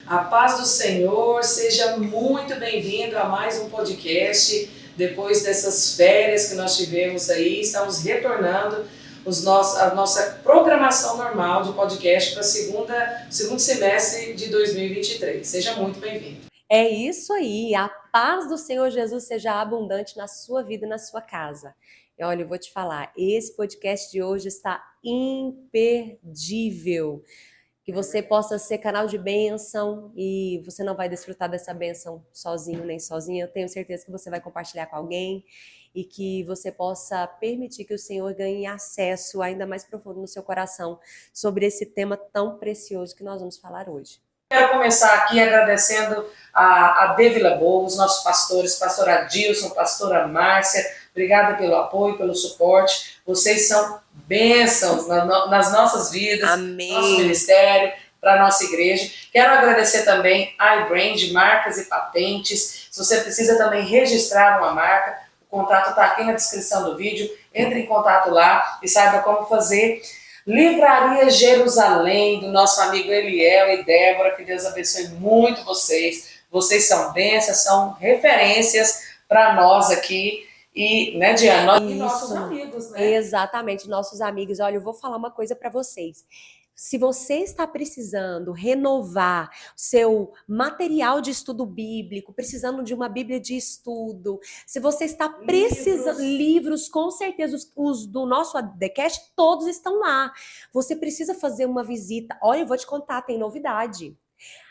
A paz do Senhor, seja muito bem-vindo a mais um podcast. Depois dessas férias que nós tivemos aí, estamos retornando a nossa programação normal de podcast para segundo semestre de 2023. Seja muito bem-vindo. É isso aí, a paz do Senhor Jesus seja abundante na sua vida e na sua casa. E olha, eu vou te falar, esse podcast de hoje está imperdível. Que você possa ser canal de bênção e você não vai desfrutar dessa bênção sozinho nem sozinha. Eu tenho certeza que você vai compartilhar com alguém e que você possa permitir que o Senhor ganhe acesso ainda mais profundo no seu coração sobre esse tema tão precioso que nós vamos falar hoje. Quero começar aqui agradecendo a Devila Boa, os nossos pastores, pastor Adilson, pastora Márcia, obrigada pelo apoio, pelo suporte. Vocês são bênçãos nas nossas vidas, Amém. Nosso ministério, para a nossa igreja. Quero agradecer também a iBrand, marcas e patentes. Se você precisa também registrar uma marca, o contato está aqui na descrição do vídeo. Entre em contato lá e saiba como fazer. Livraria Jerusalém, do nosso amigo Eliel e Débora, que Deus abençoe muito vocês. Vocês são bênçãos, são referências para nós aqui. E, né, Diana, e nossos amigos, né? Exatamente, nossos amigos. Olha, eu vou falar uma coisa para vocês. Se você está precisando renovar seu material de estudo bíblico, precisando de uma Bíblia de estudo, se você está precisando... Livros, com certeza, os do nosso ADCast, todos estão lá. Você precisa fazer uma visita. Olha, eu vou te contar, tem novidade.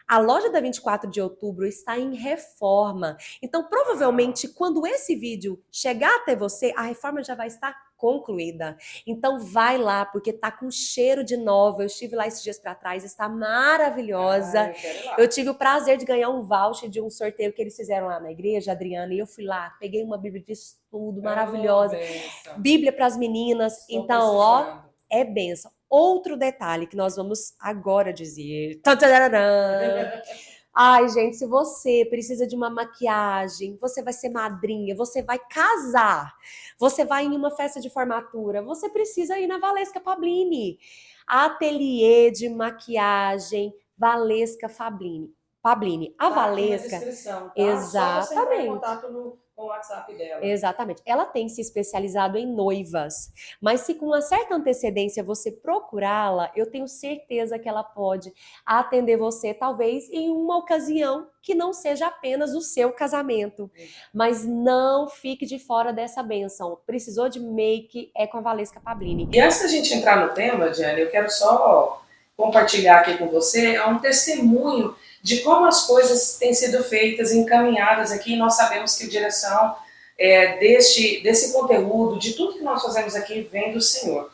A loja da 24 de outubro está em reforma. Então, provavelmente, quando esse vídeo chegar até você, a reforma já vai estar concluída. Então, vai lá, porque tá com cheiro de nova. Eu estive lá esses dias para trás, está maravilhosa. Eu tive o prazer de ganhar um voucher de um sorteio que eles fizeram lá na igreja, Adriana, e eu fui lá, peguei uma Bíblia de estudo maravilhosa. Bíblia para as meninas. Então, ó, é bênção. Outro detalhe que nós vamos agora dizer. Ai, gente, se você precisa de uma maquiagem, você vai ser madrinha, você vai casar, você vai em uma festa de formatura, você precisa ir na Valesca Pablini. Ateliê de maquiagem Valesca Pablini. A Valesca. Tá? Exatamente. Só você entrar em contato com o WhatsApp dela. Exatamente. Ela tem se especializado em noivas, mas se com uma certa antecedência você procurá-la, eu tenho certeza que ela pode atender você, talvez em uma ocasião que não seja apenas o seu casamento. Mas não fique de fora dessa bênção. Precisou de make, é com a Valesca Pablini. E antes da gente entrar no tema, Diana, eu quero só compartilhar aqui com você um testemunho de como as coisas têm sido feitas, encaminhadas aqui. Nós sabemos que a direção desse conteúdo, de tudo que nós fazemos aqui, vem do Senhor.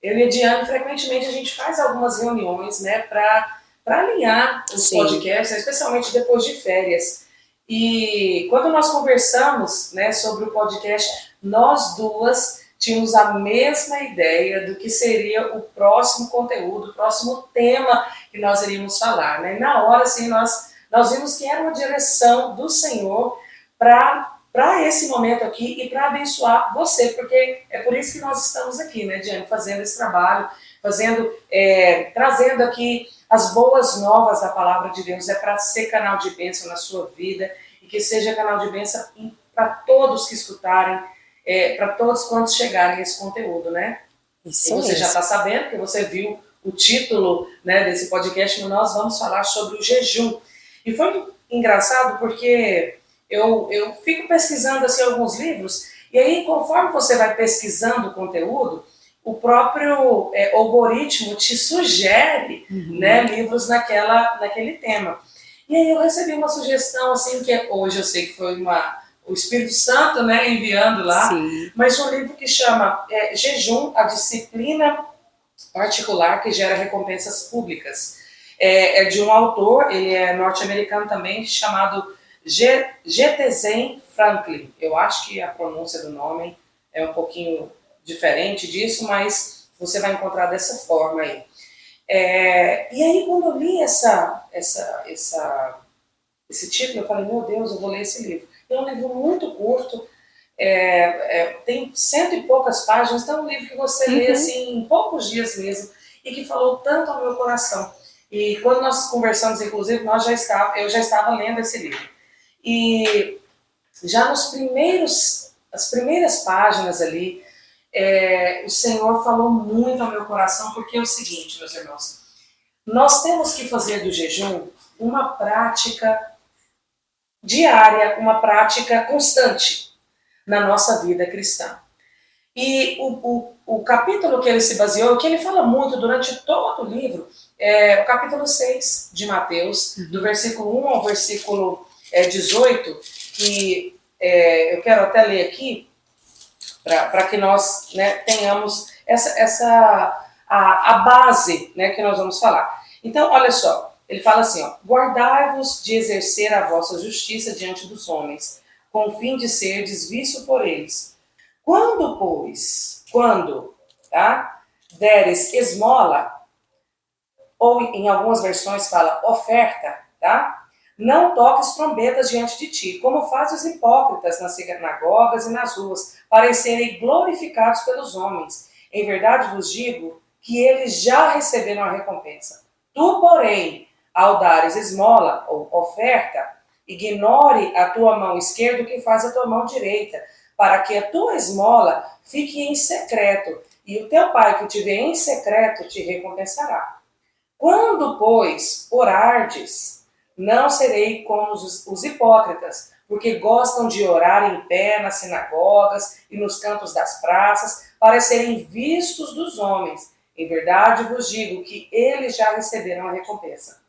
Eu e a Diana, frequentemente, a gente faz algumas reuniões, né, para alinhar os podcasts, especialmente depois de férias. E quando nós conversamos, né, sobre o podcast, nós duas tínhamos a mesma ideia do que seria o próximo conteúdo, o próximo tema que nós iríamos falar, né? E na hora, assim, nós vimos que era uma direção do Senhor para esse momento aqui e para abençoar você, porque é por isso que nós estamos aqui, né, Diane, fazendo esse trabalho, trazendo aqui as boas novas da palavra de Deus, é para ser canal de bênção na sua vida e que seja canal de bênção para todos que escutarem, para todos quantos chegarem a esse conteúdo, né? Isso. E você já está sabendo, que você viu o título, né, desse podcast, nós vamos falar sobre o jejum. E foi engraçado porque eu fico pesquisando assim, alguns livros, e aí conforme você vai pesquisando o conteúdo, o próprio algoritmo te sugere né, livros naquele tema. E aí eu recebi uma sugestão, assim, que hoje eu sei que foi o Espírito Santo, né, enviando lá, sim, mas de um livro que chama Jejum, a disciplina particular que gera recompensas públicas. É de um autor, ele é norte-americano também, chamado G.T. Zen Franklin. Eu acho que a pronúncia do nome é um pouquinho diferente disso, mas você vai encontrar dessa forma aí. E aí, quando eu li esse título, eu falei, meu Deus, eu vou ler esse livro. É um livro muito curto, tem 100 e poucas páginas, então é um livro que você lê assim, em poucos dias mesmo, e que falou tanto ao meu coração. E quando nós conversamos, inclusive, eu já estava lendo esse livro. E já as primeiras páginas ali, o Senhor falou muito ao meu coração, porque é o seguinte, meus irmãos, nós temos que fazer do jejum uma prática diária, uma prática constante na nossa vida cristã. E o capítulo que ele se baseou, que ele fala muito durante todo o livro, é o capítulo 6 de Mateus, do versículo 1 ao versículo 18, que eu quero até ler aqui, para que nós, né, tenhamos a base, né, que nós vamos falar. Então, olha só, ele fala assim, ó, guardai-vos de exercer a vossa justiça diante dos homens, com o fim de serdes visto por eles. Quando, tá, deres esmola, ou em algumas versões fala oferta, tá? Não toques trombetas diante de ti, como fazem os hipócritas nas sinagogas e nas ruas, para serem glorificados pelos homens. Em verdade vos digo que eles já receberam a recompensa. Tu, porém, ao dares esmola ou oferta, ignore a tua mão esquerda o que faz a tua mão direita, para que a tua esmola fique em secreto, e o teu pai que te vê em secreto te recompensará. Quando, pois, orardes, não serei como os hipócritas, porque gostam de orar em pé nas sinagogas e nos cantos das praças, para serem vistos dos homens. Em verdade vos digo que eles já receberam a recompensa.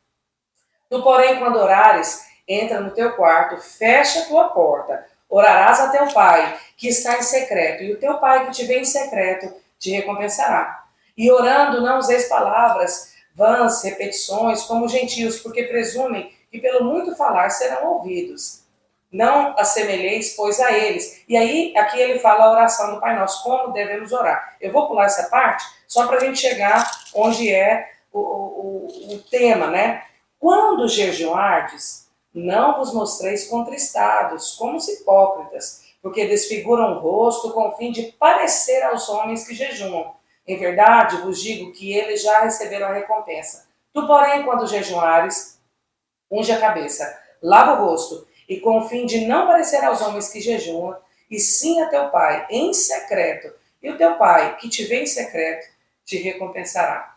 Tu, porém, quando orares, entra no teu quarto, fecha a tua porta, orarás a teu pai, que está em secreto, e o teu pai que te vê em secreto te recompensará. E orando, não useis palavras vãs, repetições, como gentios, porque presumem que pelo muito falar serão ouvidos. Não assemelheis, pois, a eles. E aí, aqui ele fala a oração do Pai Nosso, como devemos orar. Eu vou pular essa parte, só para a gente chegar onde é o tema, né? Quando jejuardes, não vos mostreis contristados, como os hipócritas, porque desfiguram o rosto com o fim de parecer aos homens que jejuam. Em verdade, vos digo que eles já receberam a recompensa. Tu, porém, quando jejuares, unge a cabeça, lava o rosto, e com o fim de não parecer aos homens que jejuam, e sim a teu pai em secreto, e o teu pai que te vê em secreto te recompensará.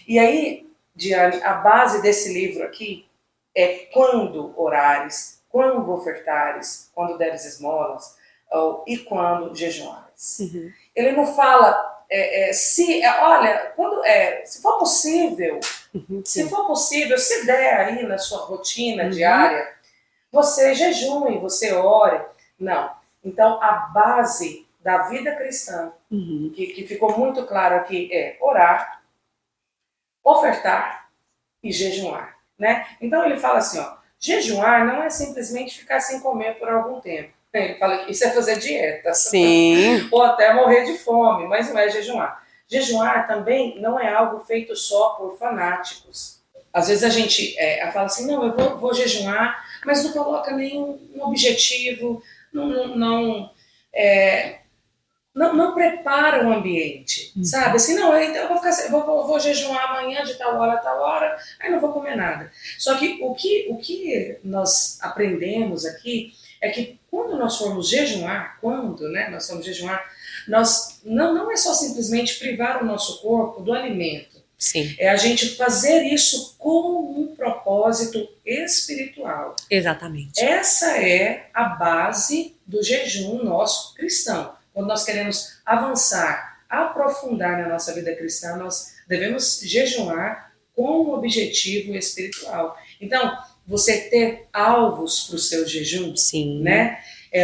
E aí, Diane, a base desse livro aqui é quando orares, quando ofertares, quando deres esmolas, e quando jejuares. Uhum. Ele não fala olha, se for possível, se der aí na sua rotina diária, você jejue, você ore. Não. Então, a base da vida cristã, que ficou muito claro aqui, é orar, ofertar e jejuar, né? Então, ele fala assim, ó, jejuar não é simplesmente ficar sem comer por algum tempo. Ele fala que isso é fazer dieta. Sim. Ou até morrer de fome, mas não é jejuar. Jejuar também não é algo feito só por fanáticos. Às vezes a gente fala assim, não, eu vou jejuar, mas não coloca nenhum objetivo, não prepara o ambiente, sabe? Assim, não, então eu vou jejuar amanhã de tal hora a tal hora, aí não vou comer nada. Só que o que nós aprendemos aqui é que quando nós formos jejuar, nós não é só simplesmente privar o nosso corpo do alimento. Sim. É a gente fazer isso com um propósito espiritual. Exatamente. Essa é a base do jejum nosso cristão. Quando nós queremos avançar, aprofundar na nossa vida cristã, nós devemos jejuar com um objetivo espiritual. Então, você ter alvos para o seu jejum, sim, né?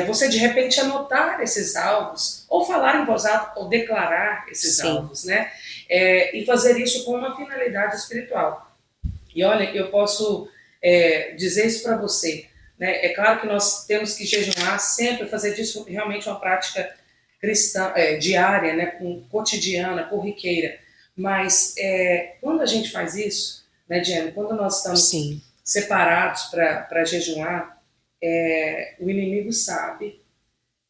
Você de repente anotar esses alvos, ou falar em voz alta, ou declarar esses sim, alvos, né? E fazer isso com uma finalidade espiritual. E olha, eu posso dizer isso para você, né? É claro que nós temos que jejuar sempre, fazer disso realmente uma prática cristã, diária, né? Cotidiana, corriqueira. Mas quando a gente faz isso, né, Diana, quando nós estamos sim, separados para jejuar, o inimigo sabe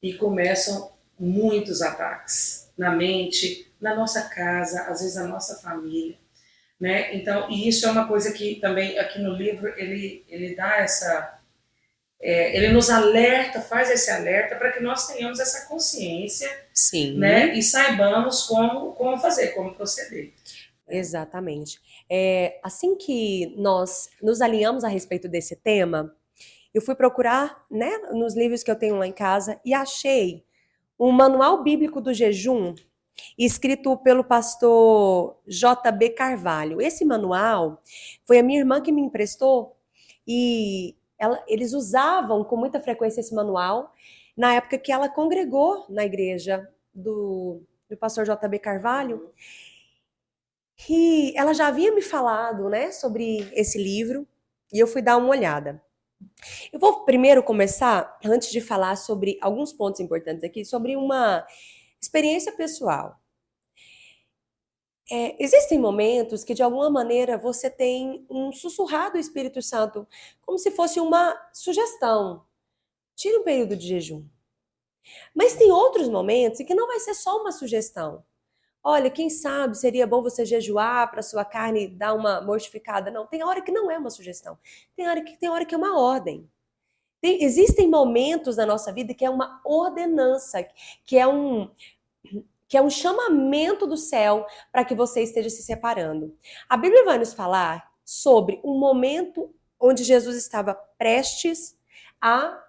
e começam muitos ataques na mente, na nossa casa, às vezes na nossa família. né? Então, e isso é uma coisa que também aqui no livro ele dá essa, ele nos alerta, faz esse alerta para que nós tenhamos essa consciência, né? Sim. E saibamos como fazer, como proceder. Exatamente. Assim que nós nos alinhamos a respeito desse tema, eu fui procurar, né, nos livros que eu tenho lá em casa e achei um manual bíblico do jejum escrito pelo pastor J.B. Carvalho. Esse manual foi a minha irmã que me emprestou e eles usavam com muita frequência esse manual na época que ela congregou na igreja do pastor J.B. Carvalho. E ela já havia me falado, né, sobre esse livro e eu fui dar uma olhada. Eu vou primeiro começar, antes de falar sobre alguns pontos importantes aqui, sobre uma experiência pessoal. Existem momentos que, de alguma maneira, você tem um sussurrar do Espírito Santo, como se fosse uma sugestão. Tire um período de jejum. Mas tem outros momentos em que não vai ser só uma sugestão. Olha, quem sabe seria bom você jejuar para sua carne dar uma mortificada. Não, tem hora que não é uma sugestão. Tem hora que é uma ordem. Existem momentos na nossa vida que é uma ordenança, que é um chamamento do céu para que você esteja se separando. A Bíblia vai nos falar sobre um momento onde Jesus estava prestes a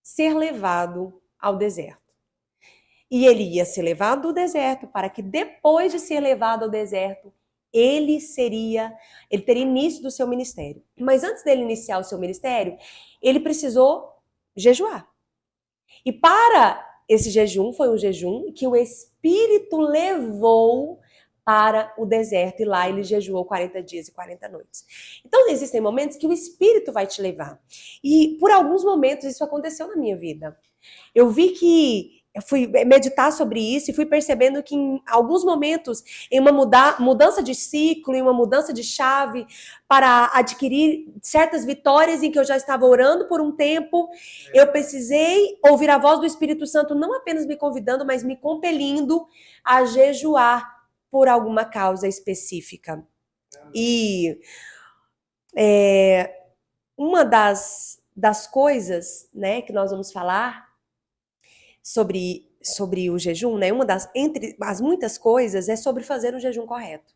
ser levado ao deserto. E ele ia ser levado ao deserto para que depois de ser levado ao deserto, ele teria início do seu ministério. Mas antes dele iniciar o seu ministério, ele precisou jejuar. E para esse jejum, foi um jejum que o Espírito levou para o deserto, e lá ele jejuou 40 dias e 40 noites. Então, existem momentos que o Espírito vai te levar. E por alguns momentos isso aconteceu na minha vida. Eu vi que eu fui meditar sobre isso e fui percebendo que em alguns momentos, em uma mudança de ciclo, em uma mudança de chave, para adquirir certas vitórias em que eu já estava orando por um tempo, eu precisei ouvir a voz do Espírito Santo não apenas me convidando, mas me compelindo a jejuar por alguma causa específica. E uma das coisas, né, que nós vamos falar sobre o jejum, né? Entre as muitas coisas, é sobre fazer o jejum correto.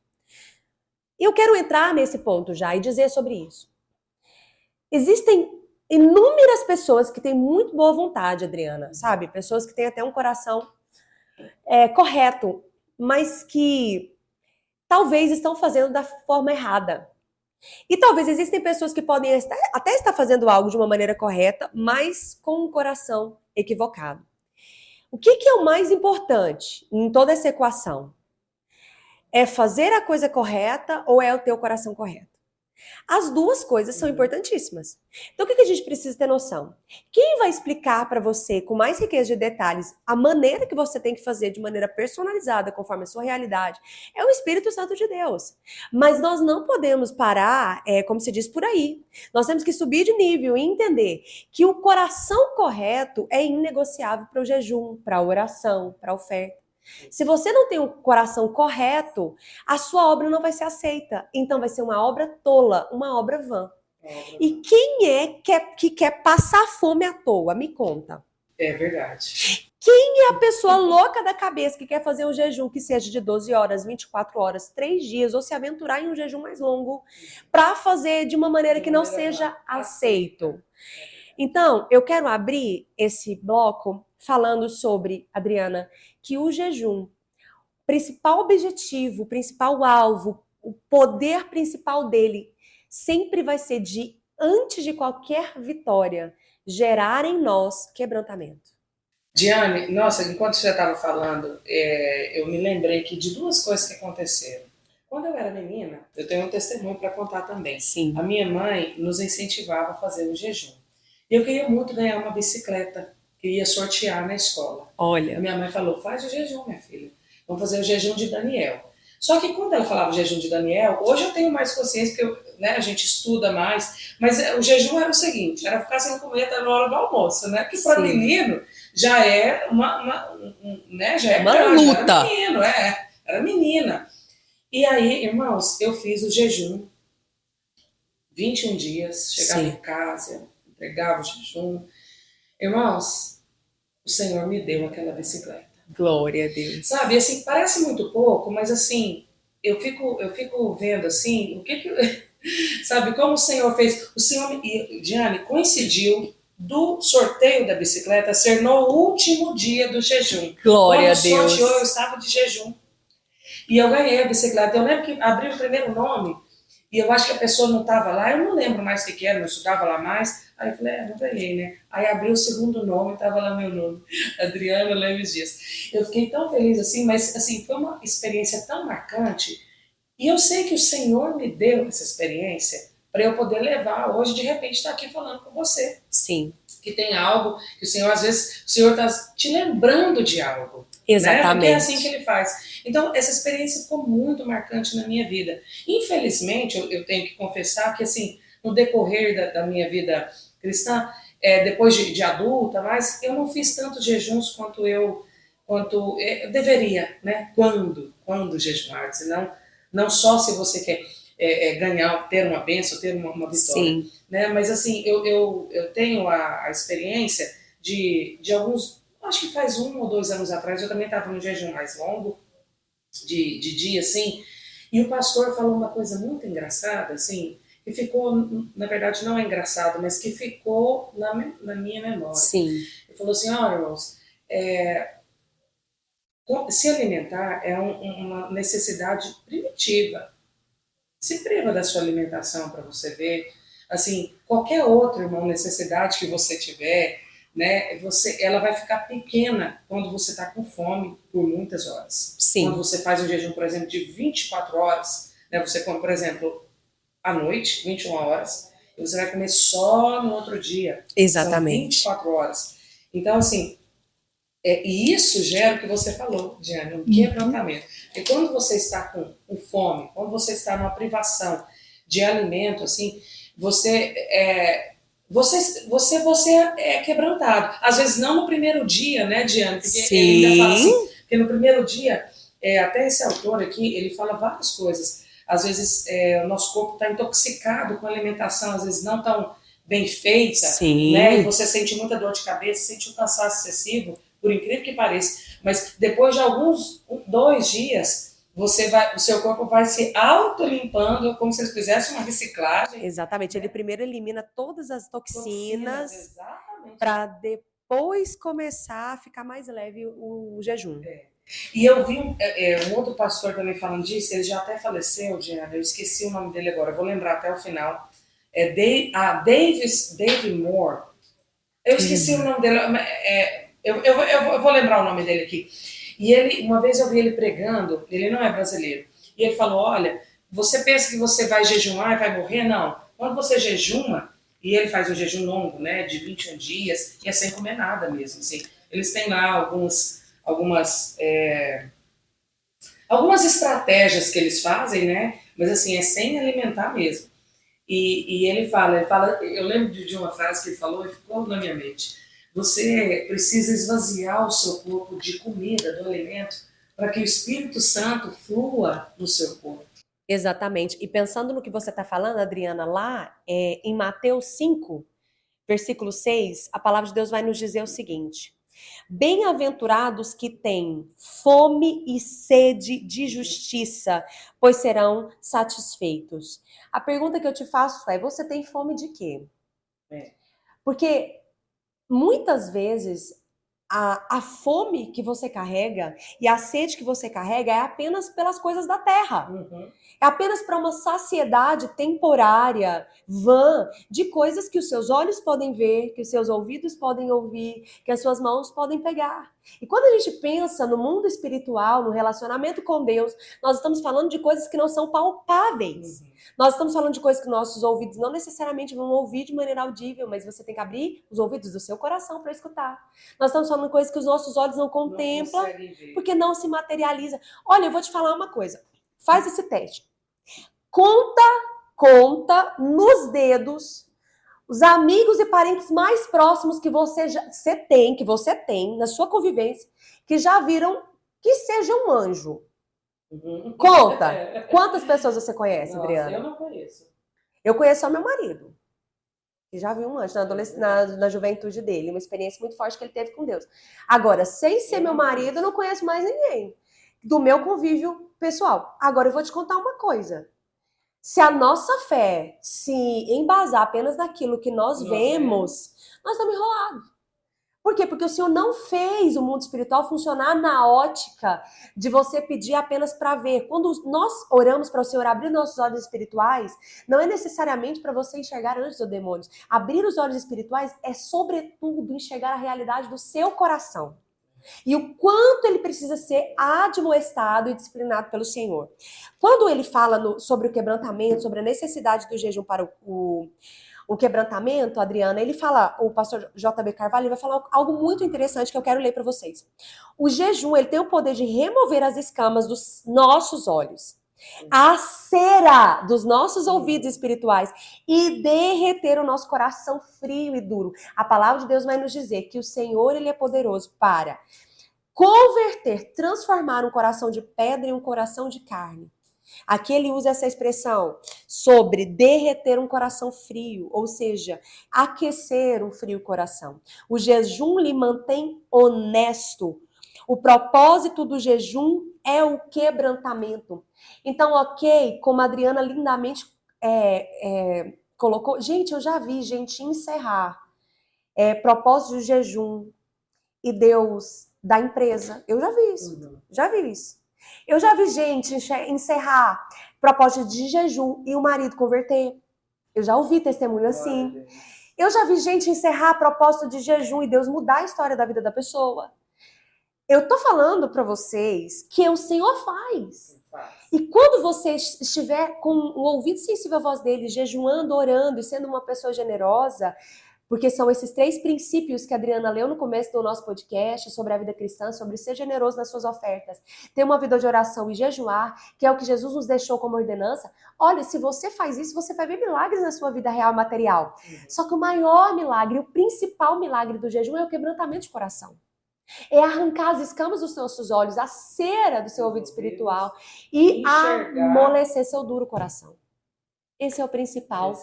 E eu quero entrar nesse ponto já e dizer sobre isso. Existem inúmeras pessoas que têm muito boa vontade, Adriana, sabe? Pessoas que têm até um coração correto, mas que talvez estão fazendo da forma errada. E talvez existem pessoas que podem até estar fazendo algo de uma maneira correta, mas com um coração equivocado. O que é o mais importante em toda essa equação? É fazer a coisa correta ou é o teu coração correto? As duas coisas são importantíssimas. Então, o que a gente precisa ter noção? Quem vai explicar para você, com mais riqueza de detalhes, a maneira que você tem que fazer de maneira personalizada, conforme a sua realidade, é o Espírito Santo de Deus. Mas nós não podemos parar, como se diz por aí. Nós temos que subir de nível e entender que o coração correto é inegociável para o jejum, para a oração, para a oferta. Se você não tem o coração correto, a sua obra não vai ser aceita. Então vai ser uma obra tola, uma obra vã. E quem é que quer passar fome à toa? Me conta. É verdade. Quem é a pessoa louca da cabeça que quer fazer um jejum que seja de 12 horas, 24 horas, 3 dias, ou se aventurar em um jejum mais longo, para fazer de uma maneira que não seja aceito? Então, eu quero abrir esse bloco falando sobre, Adriana, que o jejum, principal objetivo, principal alvo, o poder principal dele, sempre vai ser de, antes de qualquer vitória, gerar em nós quebrantamento. Diane, nossa, enquanto você estava falando, eu me lembrei aqui de duas coisas que aconteceram. Quando eu era menina, eu tenho um testemunho para contar também. Sim. A minha mãe nos incentivava a fazer o jejum. E eu queria muito ganhar uma bicicleta que ia sortear na escola. Olha. A minha mãe falou, faz o jejum, minha filha. Vamos fazer o jejum de Daniel. Só que quando ela falava o jejum de Daniel, hoje eu tenho mais consciência, porque a gente estuda mais, mas o jejum era o seguinte, era ficar sem comer até na hora do almoço, né? Porque para menino já é uma luta. Já era menino, era menina. E aí, irmãos, eu fiz o jejum, 21 dias, chegava em casa, entregava o jejum. Irmãos, o Senhor me deu aquela bicicleta. Glória a Deus. Sabe, assim, parece muito pouco, mas assim, eu fico vendo assim, o que sabe, como o Senhor fez. O Senhor, Diane, coincidiu do sorteio da bicicleta ser no último dia do jejum. Glória a Deus. Quando sorteou, eu estava de jejum. E eu ganhei a bicicleta. Eu lembro que abri o primeiro nome, e eu acho que a pessoa não estava lá, eu não lembro mais o que era, não estudava lá mais. Aí eu falei, não ganhei, né? Aí abri o segundo nome, estava lá meu nome, Adriana Lemes Dias. Eu fiquei tão feliz assim, mas assim, foi uma experiência tão marcante, e eu sei que o Senhor me deu essa experiência para eu poder levar hoje, de repente, estar aqui falando com você. Sim. Que tem algo que o Senhor, às vezes, o Senhor está te lembrando de algo. Exatamente. Né? Porque é assim que Ele faz. Então, essa experiência ficou muito marcante na minha vida. Infelizmente, eu tenho que confessar que, assim, no decorrer da minha vida cristã, depois de adulta, mas eu não fiz tantos jejuns quanto eu deveria, né? Quando jejuar, senão não só se você quer ganhar, ter uma bênção, ter uma vitória. Sim. Né? Mas assim, eu tenho a experiência de alguns, acho que faz 1 ou 2 anos atrás, eu também estava num jejum mais longo, de dia, assim, e o pastor falou uma coisa muito engraçada, assim, que ficou, na verdade não é engraçado, mas que ficou na minha memória. Sim. Ele falou assim, irmãos, se alimentar é uma necessidade primitiva. Se priva da sua alimentação para você ver, assim, qualquer outra, irmão, necessidade que você tiver, né, ela vai ficar pequena quando você está com fome por muitas horas. Sim. Quando você faz um jejum, por exemplo, de 24 horas, né, você come, por exemplo, à noite, 21 horas, e você vai comer só no outro dia. Exatamente. São 24 horas. Então, assim, e isso gera o que você falou, Diana, um quebrantamento. E quando você está com fome, quando você está numa privação de alimento, assim, você é quebrantado. Às vezes não no primeiro dia, né, Diana? Porque Sim. ele ainda fala assim, porque no primeiro dia, até esse autor aqui, ele fala várias coisas. Às vezes o nosso corpo está intoxicado com alimentação, às vezes não tão bem feita, Sim. Né? E você sente muita dor de cabeça, sente um cansaço excessivo, por incrível que pareça. Mas depois de alguns 2 dias, o seu corpo vai se autolimpando, como se ele fizesse uma reciclagem. Exatamente. Ele primeiro elimina todas as toxinas para depois começar a ficar mais leve o jejum. E eu vi um outro pastor também falando disso, ele já até faleceu, Diana, eu esqueci o nome dele agora, vou lembrar até o final. David Moore. Eu esqueci o nome dele, eu vou lembrar o nome dele aqui. E ele, uma vez eu vi ele pregando, ele não é brasileiro, e ele falou, olha, você pensa que você vai jejuar e vai morrer? Não. Quando você jejuma, e ele faz um jejum longo, né, de 21 dias, e é sem comer nada mesmo, assim. Eles têm lá algumas estratégias que eles fazem, né, mas assim, é sem alimentar mesmo. E ele fala, eu lembro de uma frase que ele falou e ficou na minha mente. Você precisa esvaziar o seu corpo de comida, do alimento, para que o Espírito Santo flua no seu corpo. Exatamente. E pensando no que você está falando, Adriana, lá em Mateus 5, versículo 6, a palavra de Deus vai nos dizer o seguinte: bem-aventurados que têm fome e sede de justiça, pois serão satisfeitos. A pergunta que eu te faço é: você tem fome de quê? Porque muitas vezes a fome que você carrega e a sede que você carrega é apenas pelas coisas da terra. É apenas para uma saciedade temporária, vã, de coisas que os seus olhos podem ver, que os seus ouvidos podem ouvir, que as suas mãos podem pegar. E quando a gente pensa no mundo espiritual, no relacionamento com Deus, nós estamos falando de coisas que não são palpáveis. Nós estamos falando de coisas que nossos ouvidos não necessariamente vão ouvir de maneira audível, mas você tem que abrir os ouvidos do seu coração para escutar. Nós estamos falando de coisas que os nossos olhos não contemplam, porque não se materializa. Olha, eu vou te falar uma coisa. Faz esse teste. Conta nos dedos os amigos e parentes mais próximos que você tem na sua convivência, que já viram que seja um anjo. Conta! Quantas pessoas você conhece, Nossa, Adriana? eu não conheço. Eu conheço só meu marido, que já viu um anjo na juventude dele, uma experiência muito forte que ele teve com Deus. Agora, sem ser meu marido, eu não conheço mais ninguém do meu convívio pessoal. Agora, eu vou te contar uma coisa. Se a nossa fé se embasar apenas naquilo que nós vemos, nós estamos enrolados. Por quê? Porque o Senhor não fez o mundo espiritual funcionar na ótica de você pedir apenas para ver. Quando nós oramos para o Senhor abrir nossos olhos espirituais, não é necessariamente para você enxergar anjos ou demônios. Abrir os olhos espirituais é, sobretudo, enxergar a realidade do seu coração. E o quanto ele precisa ser admoestado e disciplinado pelo Senhor. Quando ele fala sobre o quebrantamento, sobre a necessidade do jejum para o quebrantamento, Adriana, ele fala, o pastor J.B. Carvalho, ele vai falar algo muito interessante que eu quero ler para vocês. O jejum, ele tem o poder de remover as escamas dos nossos olhos, a cera dos nossos ouvidos espirituais e derreter o nosso coração frio e duro. A palavra de Deus vai nos dizer que o Senhor, ele é poderoso para converter, transformar um coração de pedra em um coração de carne. Aqui ele usa essa expressão sobre derreter um coração frio, ou seja, aquecer um frio coração. O jejum lhe mantém honesto. O propósito do jejum é o quebrantamento. Então, ok, como a Adriana lindamente colocou, gente, eu já vi gente encerrar propósito de jejum e Deus da empresa. Eu já vi isso, já vi isso. Eu já vi gente encerrar propósito de jejum e o marido converter. Eu já ouvi testemunho assim. Eu já vi gente encerrar propósito de jejum e Deus mudar a história da vida da pessoa. Eu tô falando para vocês que o Senhor faz. E quando você estiver com o ouvido sensível à voz dele, jejuando, orando e sendo uma pessoa generosa, porque são esses 3 princípios que a Adriana leu no começo do nosso podcast sobre a vida cristã, sobre ser generoso nas suas ofertas, ter uma vida de oração e jejuar, que é o que Jesus nos deixou como ordenança. Olha, se você faz isso, você vai ver milagres na sua vida real e material. Só que o maior milagre, o principal milagre do jejum é o quebrantamento de coração. É arrancar as escamas dos nossos olhos, a cera do seu ouvido espiritual e amolecer seu duro coração. Esse é o principal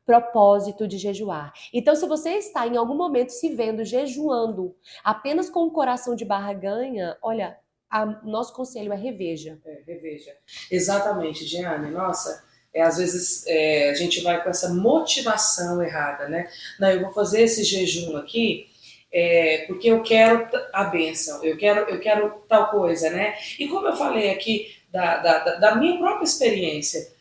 propósito de jejuar. Então, se você está em algum momento se vendo jejuando apenas com o coração de barganha, olha, nosso conselho é reveja. Reveja. Exatamente, Giane. Nossa, às vezes a gente vai com essa motivação errada, né? Não, eu vou fazer esse jejum aqui porque eu quero a bênção, eu quero tal coisa, né? E como eu falei aqui da minha própria experiência,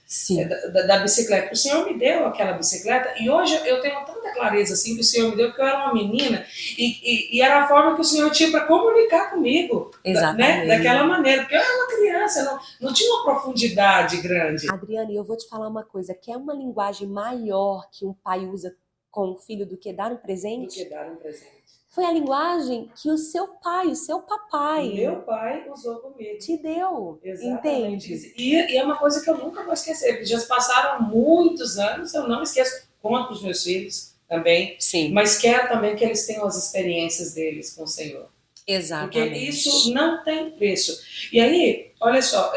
da bicicleta. O Senhor me deu aquela bicicleta e hoje eu tenho tanta clareza assim que o Senhor me deu, porque eu era uma menina e era a forma que o Senhor tinha para comunicar comigo. Exatamente. Né? Daquela maneira, porque eu era uma criança, não tinha uma profundidade grande. Adriane, eu vou te falar uma coisa, que é uma linguagem maior que um pai usa com o filho do que dar um presente? Do que dar um presente. Foi a linguagem que o seu pai, o seu papai... O meu pai usou comigo. Te deu. Exatamente. Entende? E é uma coisa que eu nunca vou esquecer, porque já se passaram muitos anos, eu não esqueço. Conto para os meus filhos também. Sim. Mas quero também que eles tenham as experiências deles com o Senhor. Exatamente. Porque isso não tem preço. E aí, olha só,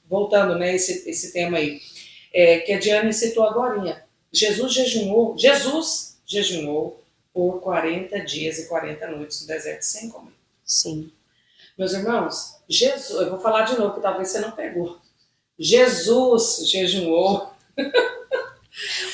voltando, né, esse tema aí, que a Diane citou agorinha. Jesus jejuou por 40 dias e 40 noites no deserto sem comer. Sim. Meus irmãos, Jesus, eu vou falar de novo, que talvez você não pegou. Jesus jejuou.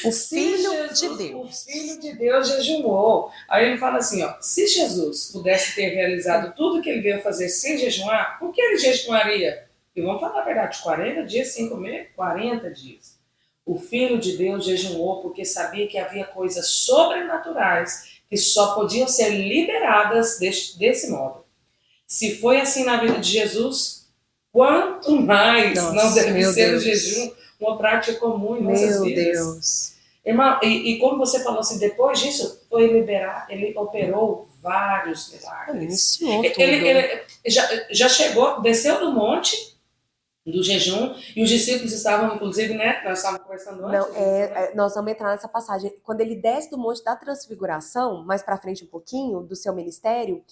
O Filho de Deus. O Filho de Deus jejuou. Aí ele fala assim, ó, se Jesus pudesse ter realizado tudo que ele veio fazer sem jejuar, por que ele jejuaria? E vamos falar a verdade, 40 dias sem comer? 40 dias. O Filho de Deus jejuou porque sabia que havia coisas sobrenaturais que só podiam ser liberadas desse modo. Se foi assim na vida de Jesus, quanto mais não deve ser o jejum uma prática comum em nossas vidas. Meu Deus. Irmão, e como você falou assim, depois disso, foi liberar, ele operou vários milagres. Ele já chegou, desceu do monte do jejum, e os discípulos estavam, inclusive, né, nós estávamos conversando antes. Não, nós vamos entrar nessa passagem. Quando ele desce do monte da transfiguração, mais pra frente um pouquinho, do seu ministério,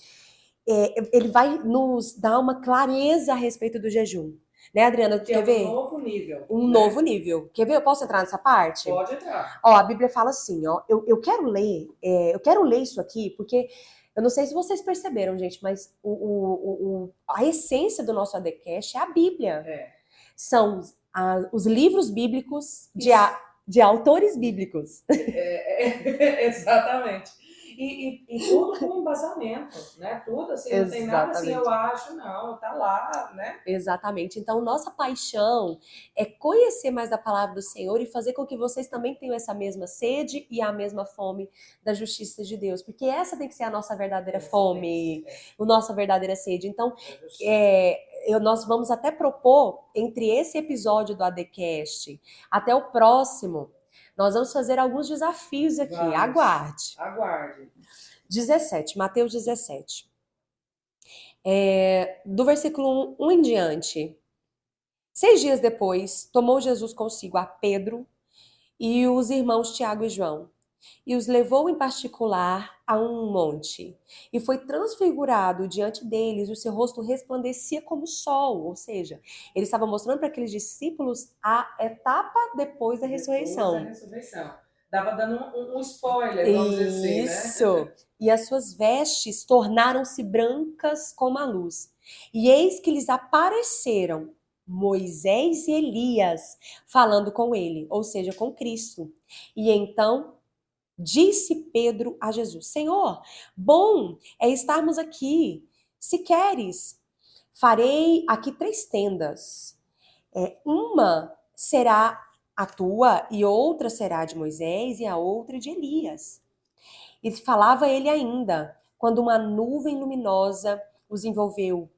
ele vai nos dar uma clareza a respeito do jejum. Né, Adriana? Que quer é ver? um novo nível. Um né? novo nível. Quer ver? Eu posso entrar nessa parte? Pode entrar. Ó, a Bíblia fala assim, ó, eu quero ler, eu quero ler isso aqui, porque eu não sei se vocês perceberam, gente, mas a essência do nosso ADCast é a Bíblia. São os livros bíblicos de autores bíblicos. Exatamente. E tudo com embasamento, né? Tudo assim, não tem nada assim, eu acho, não, tá lá, né? Exatamente. Então, nossa paixão é conhecer mais da palavra do Senhor e fazer com que vocês também tenham essa mesma sede e a mesma fome da justiça de Deus, porque essa tem que ser a nossa verdadeira fome, a nossa verdadeira sede. Então, nós vamos até propor, entre esse episódio do ADCast até o próximo, nós vamos fazer alguns desafios aqui. Aguarde. 17, Mateus 17. Do versículo 1 em diante. 6 dias depois, tomou Jesus consigo a Pedro e os irmãos Tiago e João, e os levou em particular a um monte, e foi transfigurado diante deles, o seu rosto resplandecia como o sol, ou seja, ele estava mostrando para aqueles discípulos a etapa depois da ressurreição. Dava dando um spoiler, vamos dizer assim, né? Isso. E as suas vestes tornaram-se brancas como a luz. E eis que lhes apareceram Moisés e Elias falando com ele, ou seja, com Cristo. E então disse Pedro a Jesus: Senhor, bom é estarmos aqui. Se queres, farei aqui 3 tendas. Uma será a tua, e outra será de Moisés, e a outra de Elias. E falava ele ainda, quando uma nuvem luminosa os envolveu.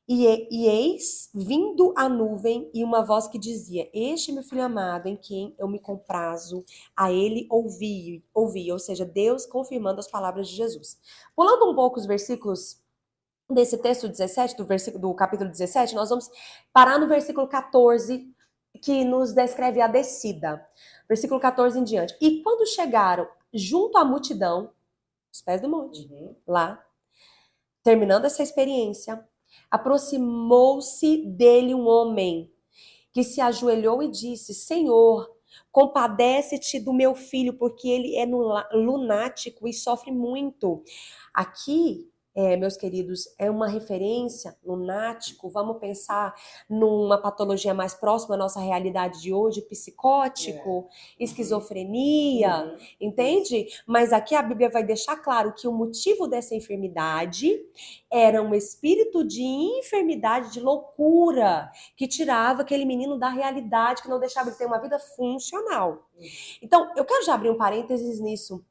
E eis, vindo a nuvem, e uma voz que dizia: Este é meu filho amado, em quem eu me comprazo, a ele ouvi. Ou seja, Deus confirmando as palavras de Jesus. Pulando um pouco os versículos desse texto 17, do capítulo 17, nós vamos parar no versículo 14, que nos descreve a descida. Versículo 14 em diante. E quando chegaram junto à multidão, os pés do monte, lá, terminando essa experiência, aproximou-se dele um homem que se ajoelhou e disse: Senhor, compadece-te do meu filho, porque ele é lunático e sofre muito. Aqui, meus queridos, é uma referência, lunático, vamos pensar numa patologia mais próxima à nossa realidade de hoje, psicótico, esquizofrenia, entende? Mas aqui a Bíblia vai deixar claro que o motivo dessa enfermidade era um espírito de enfermidade, de loucura, que tirava aquele menino da realidade, que não deixava ele ter uma vida funcional. Então, eu quero já abrir um parênteses nisso.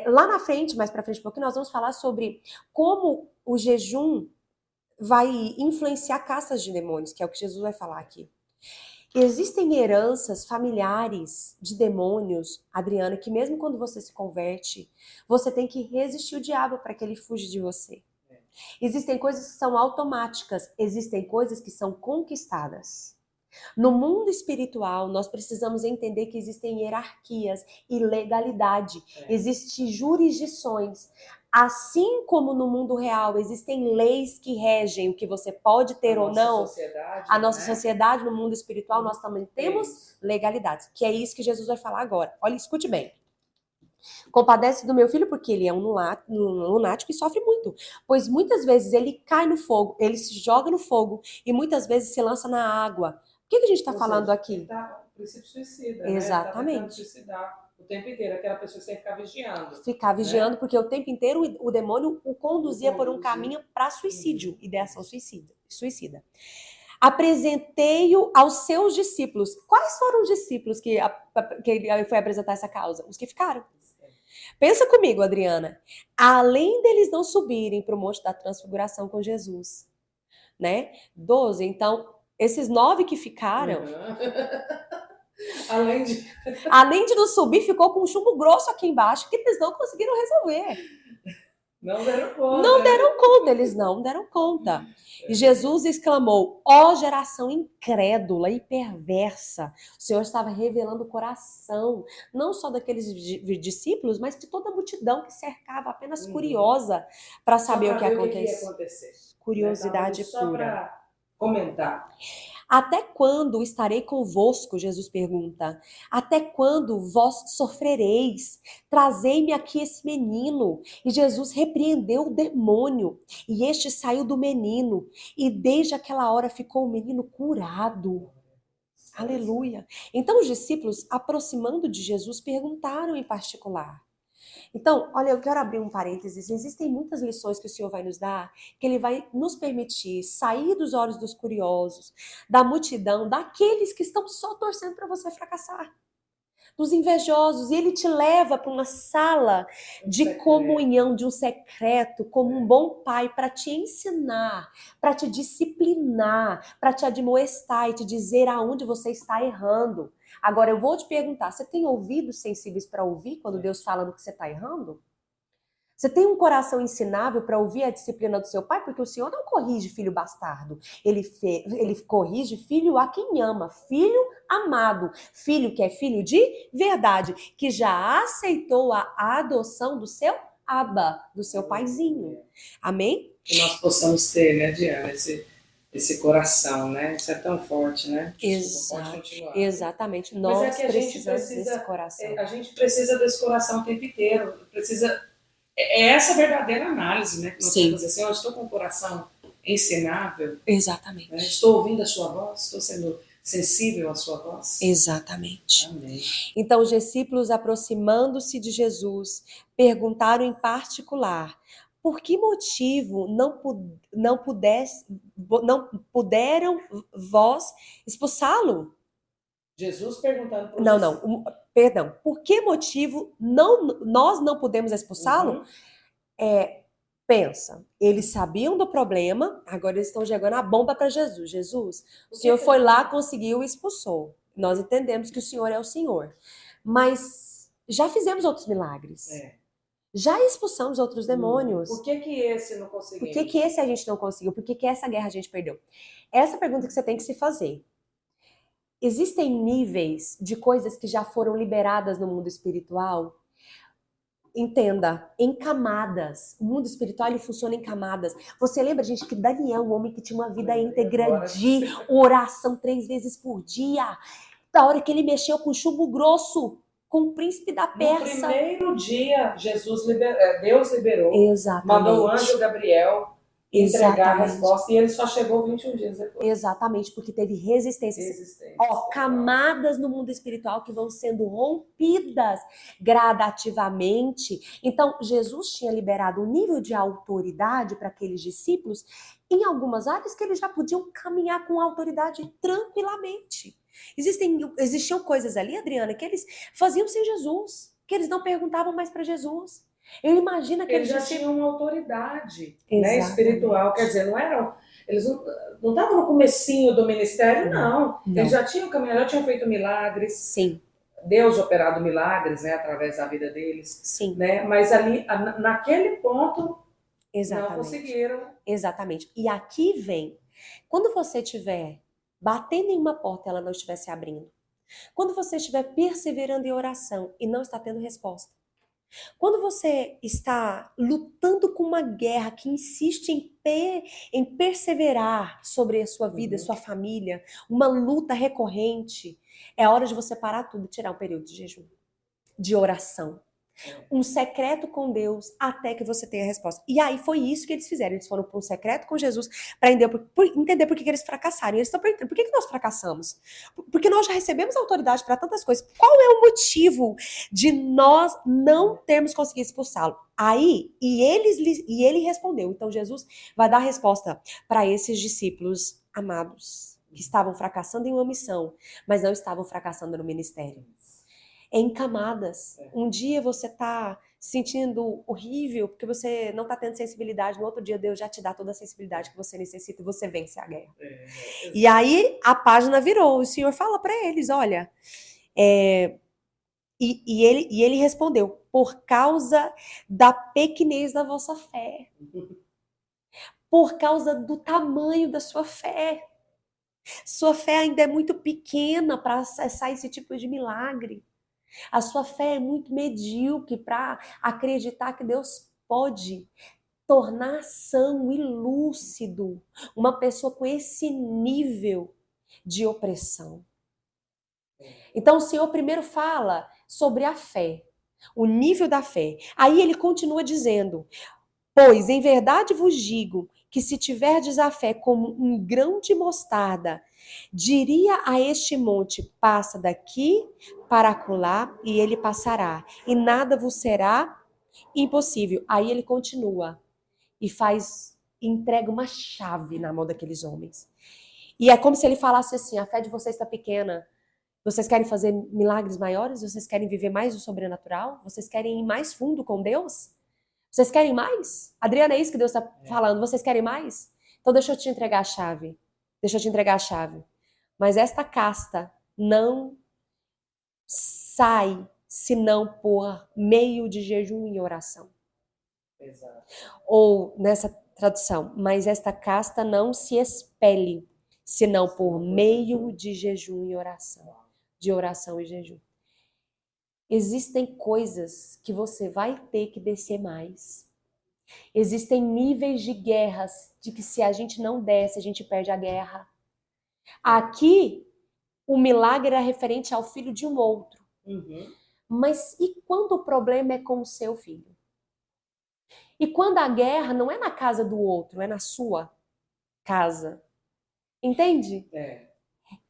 Lá na frente, mais pra frente um pouquinho, nós vamos falar sobre como o jejum vai influenciar castas de demônios, que é o que Jesus vai falar aqui. Existem heranças familiares de demônios, Adriana, que mesmo quando você se converte, você tem que resistir o diabo para que ele fuja de você. Existem coisas que são automáticas, existem coisas que são conquistadas. No mundo espiritual, nós precisamos entender que existem hierarquias e legalidade, existem jurisdições. Assim como no mundo real existem leis que regem o que você pode ter ou não, a nossa sociedade no mundo espiritual, nós também temos legalidades, que é isso que Jesus vai falar agora. Olha, escute bem. Compadece do meu filho porque ele é um lunático e sofre muito, pois muitas vezes ele cai no fogo, ele se joga no fogo e muitas vezes se lança na água. O que a gente está falando aqui? Tá, o princípio suicida, exatamente. Né? Tá suicidar o tempo inteiro, aquela pessoa que você tem que ficar vigiando. Ficar vigiando, né? Porque o tempo inteiro o demônio o conduzia por um caminho para suicídio, ideação suicida. Apresentei-o aos seus discípulos. Quais foram os discípulos que ele foi apresentar essa causa? Os que ficaram. Pensa comigo, Adriana. Além deles não subirem para o Monte da Transfiguração com Jesus, né? 12, então, esses 9 que ficaram... Além de não subir, ficou com um chumbo grosso aqui embaixo que eles não conseguiram resolver. Não deram conta. Não deram conta, eles não deram conta. E Jesus exclamou: ó geração incrédula e perversa. O Senhor estava revelando o coração, não só daqueles discípulos, mas de toda a multidão que cercava, apenas curiosa para saber o que ia acontecer. Curiosidade só pura. Para comentar. Até quando estarei convosco? Jesus pergunta. Até quando vós sofrereis? Trazei-me aqui esse menino. E Jesus repreendeu o demônio. E este saiu do menino. E desde aquela hora ficou o menino curado. Aleluia. Então os discípulos, aproximando de Jesus, perguntaram em particular. Então, olha, eu quero abrir um parênteses. Existem muitas lições que o Senhor vai nos dar, que Ele vai nos permitir sair dos olhos dos curiosos, da multidão, daqueles que estão só torcendo para você fracassar, dos invejosos. E Ele te leva para uma sala de comunhão, de um secreto, como um bom pai, para te ensinar, para te disciplinar, para te admoestar e te dizer aonde você está errando. Agora, eu vou te perguntar, você tem ouvidos sensíveis para ouvir quando Deus fala no que você está errando? Você tem um coração ensinável para ouvir a disciplina do seu pai? Porque o Senhor não corrige filho bastardo. Ele corrige filho a quem ama, filho amado, filho que é filho de verdade, que já aceitou a adoção do seu Abba, do seu paizinho. Amém? Que nós possamos ter, né, Diana, esse coração, né? Isso é tão forte, né? Exatamente. Nós precisamos desse coração. A gente precisa desse coração o tempo inteiro. É essa verdadeira análise, né? Que nós temos que fazer assim, eu estou com o coração ensinável. Exatamente. Né? Estou ouvindo a sua voz, estou sendo sensível à sua voz. Exatamente. Amém. Então os discípulos, aproximando-se de Jesus, perguntaram em particular: por que motivo não puderam vós expulsá-lo? Jesus perguntando por Perdão. Por que motivo nós não podemos expulsá-lo? Pensa, eles sabiam do problema, agora eles estão jogando a bomba para Jesus. Jesus, o Senhor foi lá, conseguiu e expulsou. Nós entendemos que o Senhor é o Senhor. Mas já fizemos outros milagres. Já expulsamos outros demônios. Por que esse não conseguiu? Por que esse a gente não conseguiu? Por que essa guerra a gente perdeu? Essa pergunta que você tem que se fazer. Existem níveis de coisas que já foram liberadas no mundo espiritual? Entenda, em camadas. O mundo espiritual ele funciona em camadas. Você lembra, gente, que Daniel, um homem que tinha uma vida íntegra de oração 3 vezes por dia, da hora que ele mexeu com chumbo grosso, com o príncipe da Pérsia. No primeiro dia, Deus liberou. Exatamente. Mandou o anjo Gabriel entregar a resposta e ele só chegou 21 dias depois. Exatamente, porque teve resistência. Camadas no mundo espiritual que vão sendo rompidas gradativamente. Então, Jesus tinha liberado um nível de autoridade para aqueles discípulos em algumas áreas que eles já podiam caminhar com autoridade tranquilamente. Existiam coisas ali, Adriana, que eles faziam sem Jesus, que eles não perguntavam mais para Jesus. Eu imagino que eles já tinham uma autoridade, né, espiritual, quer dizer, eles não estavam no comecinho do ministério, não. Eles já tinham caminhado, já tinham feito milagres. Sim. Deus operado milagres, né, através da vida deles. Sim. Né, mas ali, naquele ponto, não conseguiram. Exatamente. E aqui vem, quando você estiver batendo em uma porta e ela não estiver se abrindo, quando você estiver perseverando em oração e não está tendo resposta, quando você está lutando com uma guerra que insiste em perseverar sobre a sua vida, sua família, uma luta recorrente, é hora de você parar tudo e tirar um período de jejum, de oração. Um secreto com Deus até que você tenha a resposta. E aí foi isso que eles fizeram. Eles foram para um secreto com Jesus para entender por que eles fracassaram. E eles estão perguntando, por que nós fracassamos? Porque nós já recebemos autoridade para tantas coisas. Qual é o motivo de nós não termos conseguido expulsá-lo? Aí, e ele respondeu. Então Jesus vai dar a resposta para esses discípulos amados que estavam fracassando em uma missão, mas não estavam fracassando no ministério. Em camadas. Um dia você tá sentindo horrível porque você não tá tendo sensibilidade, no outro dia Deus já te dá toda a sensibilidade que você necessita e você vence a guerra. E aí a página virou, o Senhor fala para eles, olha, E ele respondeu, por causa da pequenez da vossa fé. Por causa do tamanho da sua fé. Sua fé ainda é muito pequena para acessar esse tipo de milagre. A sua fé é muito medíocre para acreditar que Deus pode tornar são e lúcido uma pessoa com esse nível de opressão. Então o Senhor primeiro fala sobre a fé, o nível da fé. Aí ele continua dizendo, pois em verdade vos digo que se tiverdes a fé como um grão de mostarda, diria a este monte, passa daqui para acolá, e ele passará, e nada vos será impossível. Aí ele continua e entrega uma chave na mão daqueles homens. E é como se ele falasse assim, a fé de vocês está pequena, vocês querem fazer milagres maiores? Vocês querem viver mais o sobrenatural? Vocês querem ir mais fundo com Deus? Vocês querem mais? Adriana, é isso que Deus está falando. Vocês querem mais? Então deixa eu te entregar a chave. Deixa eu te entregar a chave. Mas esta casta não sai senão por meio de jejum e oração. Exato. Ou nessa tradução, mas esta casta não se expele senão por meio de jejum e oração. De oração e jejum. Existem coisas que você vai ter que descer mais. Existem níveis de guerras de que se a gente não desce, a gente perde a guerra. Aqui, o milagre era referente ao filho de um outro. Uhum. Mas e quando o problema é com o seu filho? E quando a guerra não é na casa do outro, é na sua casa? Entende? É.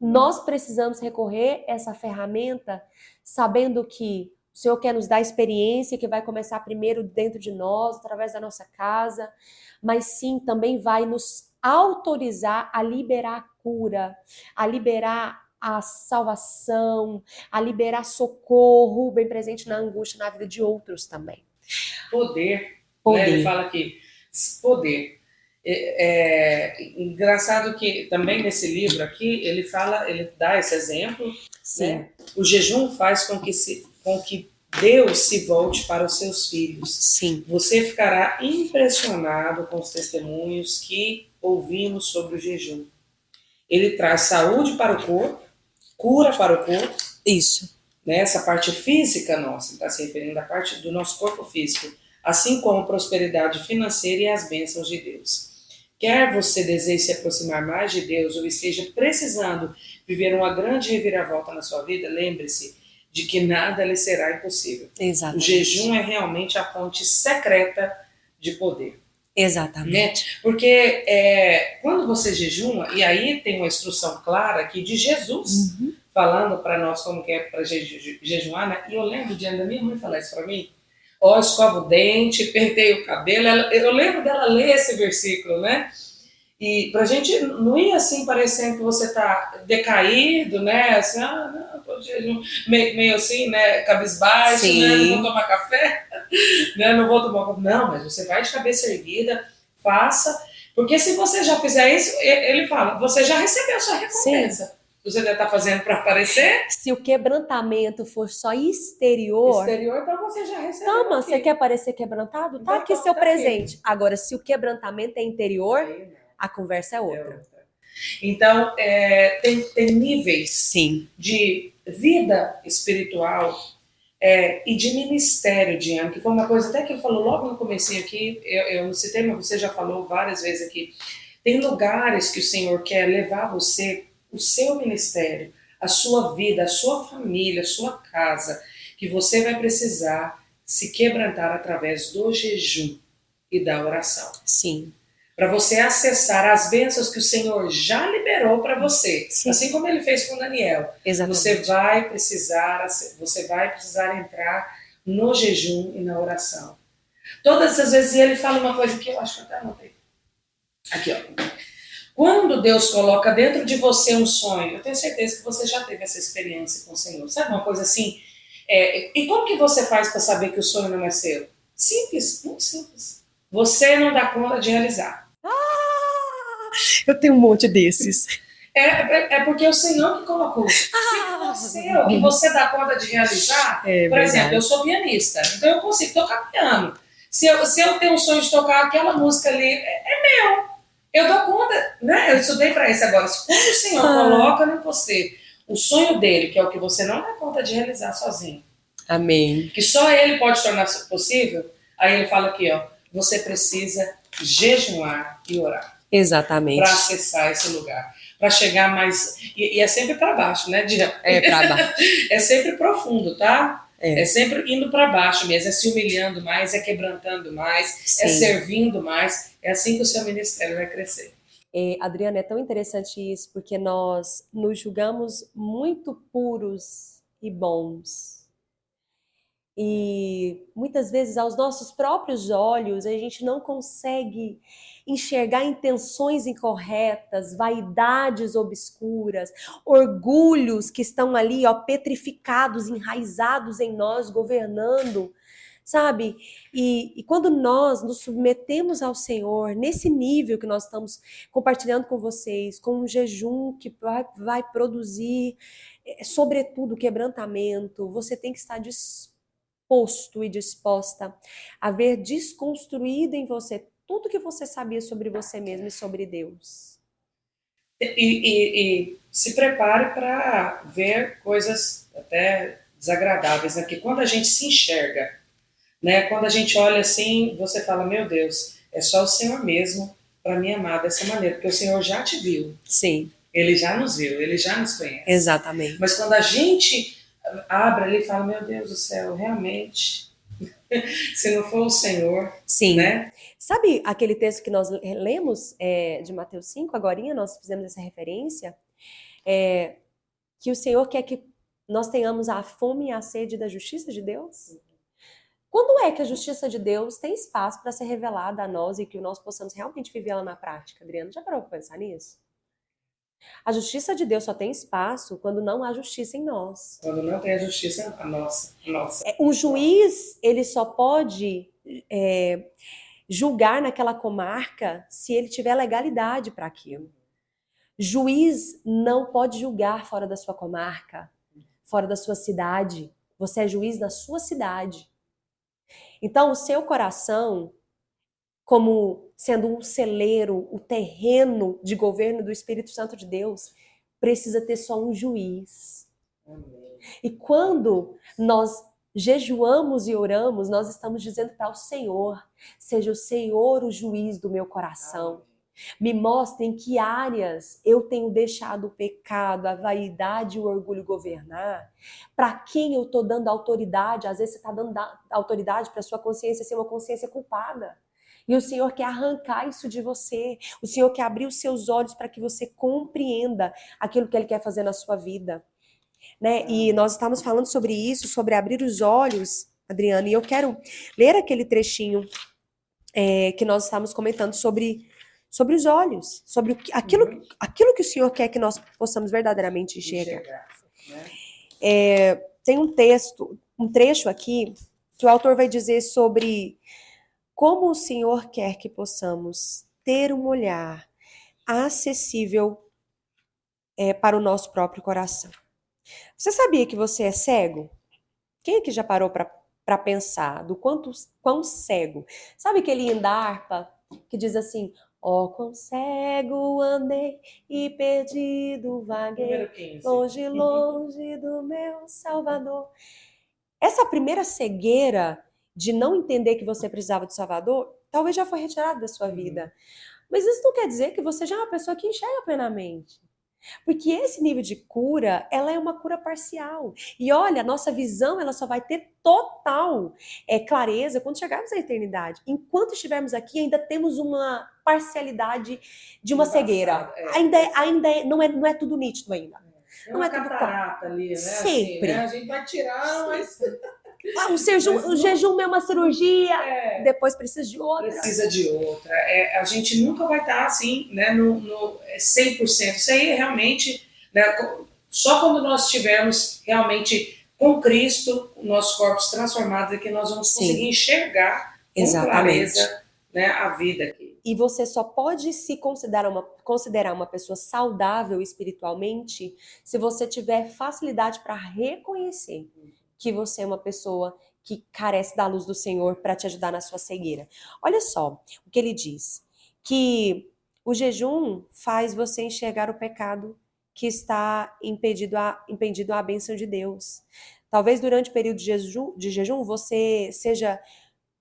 Nós precisamos recorrer a essa ferramenta sabendo que o Senhor quer nos dar experiência que vai começar primeiro dentro de nós, através da nossa casa, mas sim também vai nos autorizar a liberar a cura, a liberar a salvação, a liberar socorro bem presente na angústia, na vida de outros também. Poder. Poder. Né? Ele fala aqui, poder. Engraçado que também nesse livro aqui ele dá esse exemplo. Sim. Né? O jejum faz com que Deus se volte para os seus filhos. Sim. Você ficará impressionado com os testemunhos que ouvimos sobre o jejum. Ele traz saúde para o corpo, cura para o corpo. Isso. Né? Essa parte física nossa, está se referindo à parte do nosso corpo físico, assim como prosperidade financeira e as bênçãos de Deus. Quer você deseje se aproximar mais de Deus ou esteja precisando viver uma grande reviravolta na sua vida, lembre-se de que nada lhe será impossível. Exatamente. O jejum é realmente a fonte secreta de poder. Exatamente. Né? Porque quando você jejuma, e aí tem uma instrução clara aqui de Jesus, falando para nós como que é para jejuar, né? E eu lembro de da minha mãe falar isso para mim, escova o dente, pentei o cabelo, eu lembro dela ler esse versículo, né? E pra gente não ir assim parecendo que você tá decaído, né? Assim, não, tô de jejum, meio assim, né? Cabisbaixo, né? Não vou tomar café, né? Não vou tomar café. Não, mas você vai de cabeça erguida, faça, porque se você já fizer isso, ele fala, você já recebeu a sua recompensa. Sim. Você deve estar fazendo para aparecer. Se o quebrantamento for só exterior, então você já recebeu. Toma, você quer parecer quebrantado? Tá aqui seu presente. Aqui. Agora, se o quebrantamento é interior, a conversa é outra. Então, tem níveis, sim, de vida espiritual e de ministério diante, que foi uma coisa até que ele falou logo no comecinho aqui, eu não citei, mas você já falou várias vezes aqui. Tem lugares que o Senhor quer levar você, o seu ministério, a sua vida, a sua família, a sua casa, que você vai precisar se quebrantar através do jejum e da oração. Sim. Para você acessar as bênçãos que o Senhor já liberou para você. Sim. Assim como ele fez com Daniel. Exatamente. Você vai precisar entrar no jejum e na oração. Todas as vezes ele fala uma coisa que eu acho que eu até anotei. Aqui, ó. Quando Deus coloca dentro de você um sonho, eu tenho certeza que você já teve essa experiência com o Senhor. Sabe uma coisa assim? E como que você faz para saber que o sonho não é seu? Simples, muito simples. Você não dá conta de realizar. Eu tenho um monte desses. É porque é o Senhor que colocou. Se você, o que você dá conta de realizar, por exemplo, eu sou pianista, então eu consigo tocar piano. Se eu tenho um sonho de tocar aquela música ali, é meu. Eu dou conta, né? Eu estudei para isso agora. Quando o Senhor coloca em você o sonho dele, que é o que você não dá conta de realizar sozinho, Amém. que só ele pode tornar possível, aí ele fala aqui, ó, você precisa jejuar e orar. Exatamente. Para acessar esse lugar. Para chegar mais. E é sempre para baixo, né, Diana? É para baixo. É sempre profundo, tá? É sempre indo para baixo mesmo, é se humilhando mais, é quebrantando mais, Sim. É servindo mais. É assim que o seu ministério vai crescer. Adriana, é tão interessante isso, porque nós nos julgamos muito puros e bons. E muitas vezes, aos nossos próprios olhos, a gente não consegue enxergar intenções incorretas, vaidades obscuras, orgulhos que estão ali, ó, petrificados, enraizados em nós, governando, sabe? E quando nós nos submetemos ao Senhor, nesse nível que nós estamos compartilhando com vocês, com um jejum que vai produzir, sobretudo, quebrantamento, você tem que estar disposto e disposta a ver desconstruído em você tudo que você sabia sobre você mesmo e sobre Deus. E se prepare para ver coisas até desagradáveis, né? Porque quando a gente se enxerga, né? Quando a gente olha assim, você fala, meu Deus, é só o Senhor mesmo para me amar dessa maneira, porque o Senhor já te viu. Sim. Ele já nos viu, ele já nos conhece. Exatamente. Mas quando a gente abre ali e fala, meu Deus do céu, realmente, se não for o Senhor, sim, né? Sabe aquele texto que nós lemos de Mateus 5, agorinha, nós fizemos essa referência, que o Senhor quer que nós tenhamos a fome e a sede da justiça de Deus? Quando é que a justiça de Deus tem espaço para ser revelada a nós e que nós possamos realmente vivê-la na prática, Adriana? Já parou para pensar nisso? A justiça de Deus só tem espaço quando não há justiça em nós. Quando não tem a justiça, a nossa. O juiz, ele só pode julgar naquela comarca se ele tiver legalidade para aquilo. Juiz não pode julgar fora da sua comarca, fora da sua cidade. Você é juiz na sua cidade. Então, o seu coração, como sendo um celeiro, o terreno de governo do Espírito Santo de Deus, precisa ter só um juiz. Amém. E quando nós jejuamos e oramos, nós estamos dizendo para o Senhor, seja o Senhor o juiz do meu coração. Amém. Me mostre em que áreas eu tenho deixado o pecado, a vaidade e o orgulho governar. Para quem eu estou dando autoridade? Às vezes você está dando autoridade para a sua consciência ser uma consciência culpada. E o Senhor quer arrancar isso de você. O Senhor quer abrir os seus olhos para que você compreenda aquilo que Ele quer fazer na sua vida. Né? E nós estamos falando sobre isso, sobre abrir os olhos, Adriana, e eu quero ler aquele trechinho que nós estávamos comentando sobre os olhos, sobre aquilo que o Senhor quer que nós possamos verdadeiramente enxergar. Né? Tem um trecho aqui, que o autor vai dizer sobre como o Senhor quer que possamos ter um olhar acessível para o nosso próprio coração. Você sabia que você é cego? Quem aqui já parou para pensar do quão cego? Sabe aquele hino da harpa que diz assim, ó, quão cego andei e perdido vaguei, longe, longe do meu Salvador. Essa primeira cegueira de não entender que você precisava de Salvador, talvez já foi retirada da sua vida. Mas isso não quer dizer que você já é uma pessoa que enxerga plenamente. Porque esse nível de cura, ela é uma cura parcial. E olha, a nossa visão, ela só vai ter total clareza quando chegarmos à eternidade. Enquanto estivermos aqui, ainda temos uma parcialidade de uma cegueira. Ainda não é tudo nítido ainda. Não é tudo catarata ali, né? Sempre. Assim, né? A gente vai tirar, mas... O jejum é uma cirurgia, depois precisa de outra. Precisa de outra. A gente nunca vai estar assim, né, no 100%. Isso aí é realmente, né, só quando nós estivermos realmente com Cristo, nossos corpos transformados, é que nós vamos conseguir enxergar com clareza, né, a vida aqui. E você só pode se considerar uma pessoa saudável espiritualmente se você tiver facilidade para reconhecer que você é uma pessoa que carece da luz do Senhor para te ajudar na sua cegueira. Olha só o que ele diz, que o jejum faz você enxergar o pecado que está impedido à bênção de Deus. Talvez durante o período de jejum você seja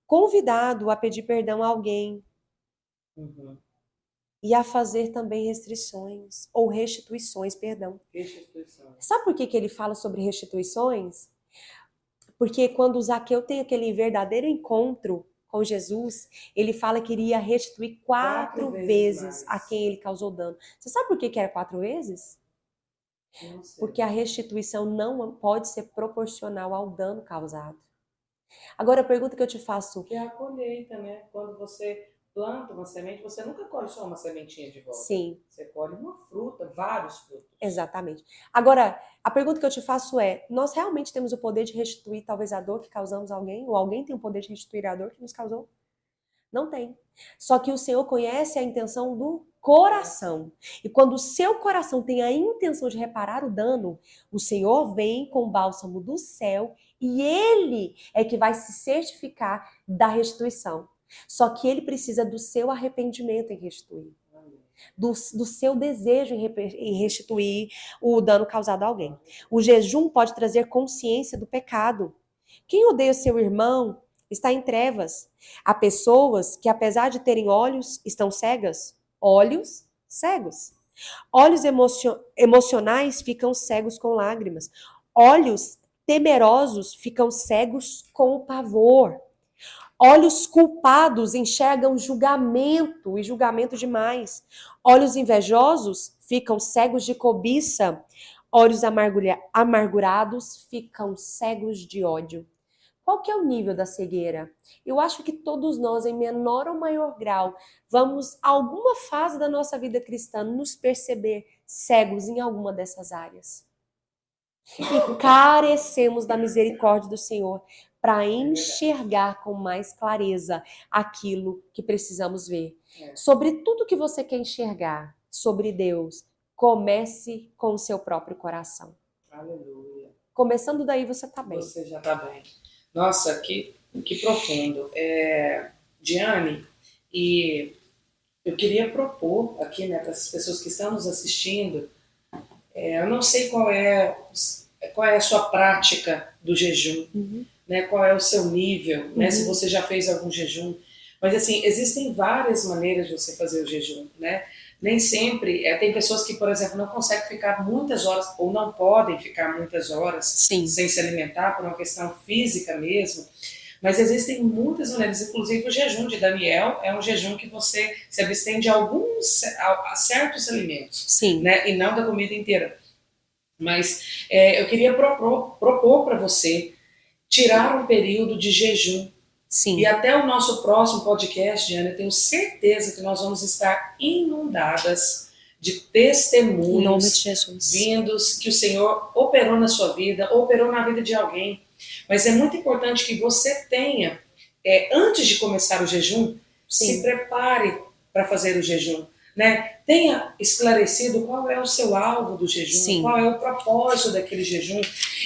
convidado a pedir perdão a alguém e a fazer também restrições ou restituições, perdão. Sabe por que ele fala sobre restituições? Porque quando o Zaqueu tem aquele verdadeiro encontro com Jesus, ele fala que iria restituir 4 vezes a quem ele causou dano. Você sabe por que era 4 vezes? Porque a restituição não pode ser proporcional ao dano causado. Agora a pergunta que eu te faço... Que é a colheita, né? Quando você planta uma semente, você nunca colhe só uma sementinha de volta. Sim. Você colhe uma fruta, vários frutos. Exatamente. Agora, a pergunta que eu te faço é, nós realmente temos o poder de restituir talvez a dor que causamos a alguém? Ou alguém tem o poder de restituir a dor que nos causou? Não tem. Só que o Senhor conhece a intenção do coração. E quando o seu coração tem a intenção de reparar o dano, o Senhor vem com o bálsamo do céu e Ele é que vai se certificar da restituição. Só que Ele precisa do seu arrependimento em restituir. Do seu desejo em restituir o dano causado a alguém. O jejum pode trazer consciência do pecado. Quem odeia seu irmão está em trevas. Há pessoas que, apesar de terem olhos, estão cegas. Olhos cegos. Olhos emocionais ficam cegos com lágrimas. Olhos temerosos ficam cegos com o pavor. Olhos culpados enxergam julgamento e julgamento demais. Olhos invejosos ficam cegos de cobiça. Olhos amargurados ficam cegos de ódio. Qual que é o nível da cegueira? Eu acho que todos nós, em menor ou maior grau, vamos, alguma fase da nossa vida cristã, nos perceber cegos em alguma dessas áreas. E carecemos da misericórdia do Senhor para enxergar com mais clareza aquilo que precisamos ver. Sobre tudo que você quer enxergar sobre Deus, comece com o seu próprio coração. Aleluia. Começando daí, você está bem. Você já está bem. Nossa, que profundo. Diane, e eu queria propor aqui, né, para as pessoas que estão nos assistindo, eu não sei qual é a sua prática do jejum, né, qual é o seu nível, né, se você já fez algum jejum, mas assim, existem várias maneiras de você fazer o jejum, né? Nem sempre, tem pessoas que, por exemplo, não conseguem ficar muitas horas, ou não podem ficar muitas horas sem se alimentar, por uma questão física mesmo, mas existem muitas maneiras, inclusive o jejum de Daniel é um jejum que você se abstém de alguns certos alimentos, né, e não da comida inteira. Mas eu queria propor para você tirar um período de jejum. E até o nosso próximo podcast, Diana, eu tenho certeza que nós vamos estar inundadas de testemunhos vindos que o Senhor operou na sua vida, operou na vida de alguém. Mas é muito importante que você tenha, antes de começar o jejum, se prepare para fazer o jejum. Né? Tenha esclarecido qual é o seu alvo do jejum, qual é o propósito daquele jejum.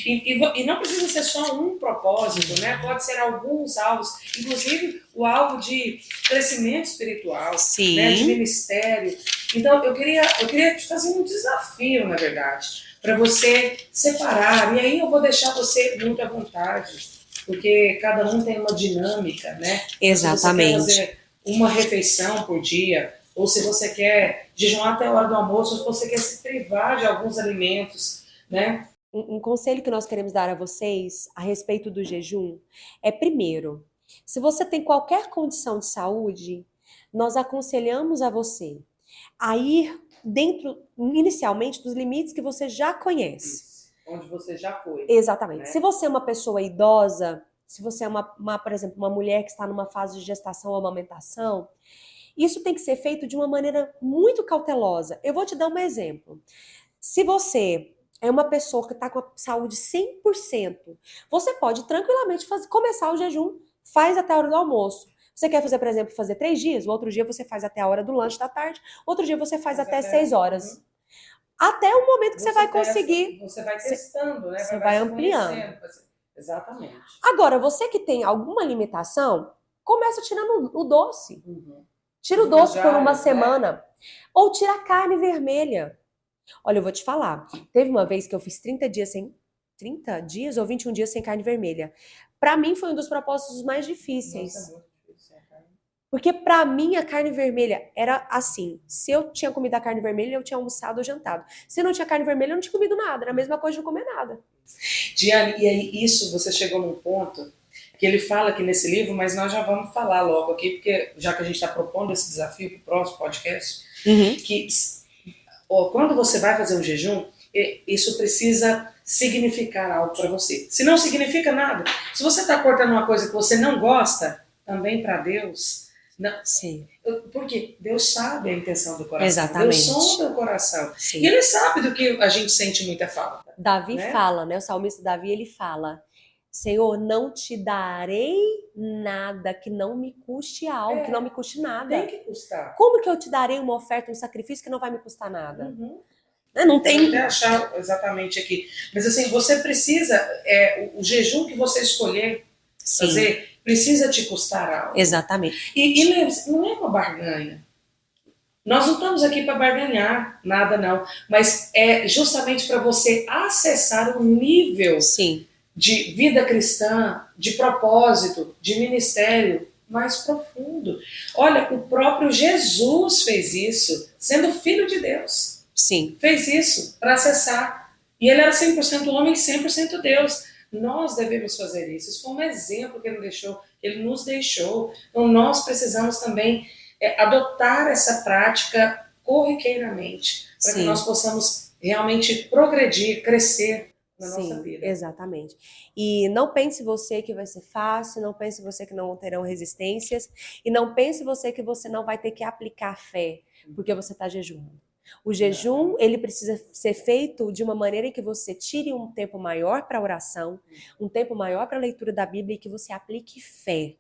E não precisa ser só um propósito, né? Pode ser alguns alvos, inclusive o alvo de crescimento espiritual, né? De ministério. Então, eu queria te fazer um desafio, na verdade, para você separar. E aí eu vou deixar você muito à vontade, porque cada um tem uma dinâmica, né? Exatamente. Se você quer fazer uma refeição por dia, ou se você quer jejuar até a hora do almoço, ou se você quer se privar de alguns alimentos, né? Um conselho que nós queremos dar a vocês a respeito do jejum é, primeiro, se você tem qualquer condição de saúde, nós aconselhamos a você a ir dentro, inicialmente, dos limites que você já conhece. Isso. Onde você já foi. Exatamente. Né? Se você é uma pessoa idosa, se você é por exemplo, uma mulher que está numa fase de gestação ou amamentação, isso tem que ser feito de uma maneira muito cautelosa. Eu vou te dar um exemplo. Se você é uma pessoa que está com a saúde 100%, você pode tranquilamente começar o jejum, faz até a hora do almoço. Você quer fazer, por exemplo, fazer 3 dias, o outro dia você faz até a hora do lanche da tarde, outro dia você faz até 6 horas. Até o momento que você vai conseguir. Você vai testando, né? Você vai se ampliando. conhecendo. Exatamente. Agora, você que tem alguma limitação, começa tirando o doce. Tira o doce por uma semana. Ou tira a carne vermelha. Olha, eu vou te falar. Teve uma vez que eu fiz 30 dias ou 21 dias sem carne vermelha. Pra mim foi um dos propósitos mais difíceis. Nossa, é muito difícil, cara. Porque pra mim a carne vermelha era assim. Se eu tinha comido a carne vermelha, eu tinha almoçado ou jantado. Se não tinha carne vermelha, eu não tinha comido nada. Era a mesma coisa de não comer nada. Diane, e aí isso você chegou num ponto que ele fala aqui nesse livro, mas nós já vamos falar logo aqui, porque já que a gente está propondo esse desafio para o próximo podcast, que quando você vai fazer um jejum, isso precisa significar algo para você. Se não significa nada, se você está cortando uma coisa que você não gosta, também para Deus, não. Sim. Porque Deus sabe a intenção do coração. Exatamente. Deus sonda o coração. Sim. E Ele sabe do que a gente sente muita falta. Davi fala, né? O salmista Davi, ele fala: Senhor, não te darei nada que não me custe algo, que não me custe nada. Tem que custar. Como que eu te darei uma oferta, um sacrifício que não vai me custar nada? Não tem. Eu vou até achar exatamente aqui. Mas assim, você precisa, o jejum que você escolher fazer, precisa te custar algo. Exatamente. E lembre-se, não é uma barganha. Nós não estamos aqui para barganhar nada, não. Mas é justamente para você acessar um nível de vida cristã, de propósito, de ministério mais profundo. Olha, o próprio Jesus fez isso, sendo filho de Deus. Sim. Fez isso para acessar. E ele era 100% homem e 100% Deus. Nós devemos fazer isso. Isso foi um exemplo que ele nos deixou. Então nós precisamos também adotar essa prática corriqueiramente, para que nós possamos realmente progredir, crescer na nossa vida. Exatamente. E não pense você que vai ser fácil, não pense você que não terão resistências, e não pense você que você não vai ter que aplicar fé, porque você está jejuando. O jejum, ele precisa ser feito de uma maneira em que você tire um tempo maior para oração, um tempo maior para a leitura da Bíblia e que você aplique fé.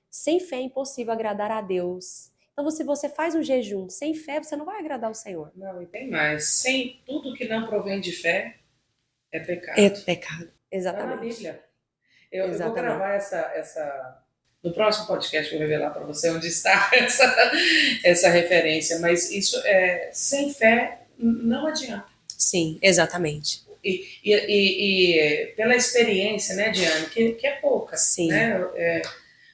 Sem fé é impossível agradar a Deus. Então, se você faz um jejum sem fé, você não vai agradar o Senhor. Não, e tem mais. Sem tudo que não provém de fé é pecado. É pecado, exatamente. Está na Bíblia. Eu vou gravar essa... No próximo podcast eu vou revelar para você onde está essa referência, mas isso sem fé não adianta. Sim, exatamente. E pela experiência, né, Diane, que é pouca, né?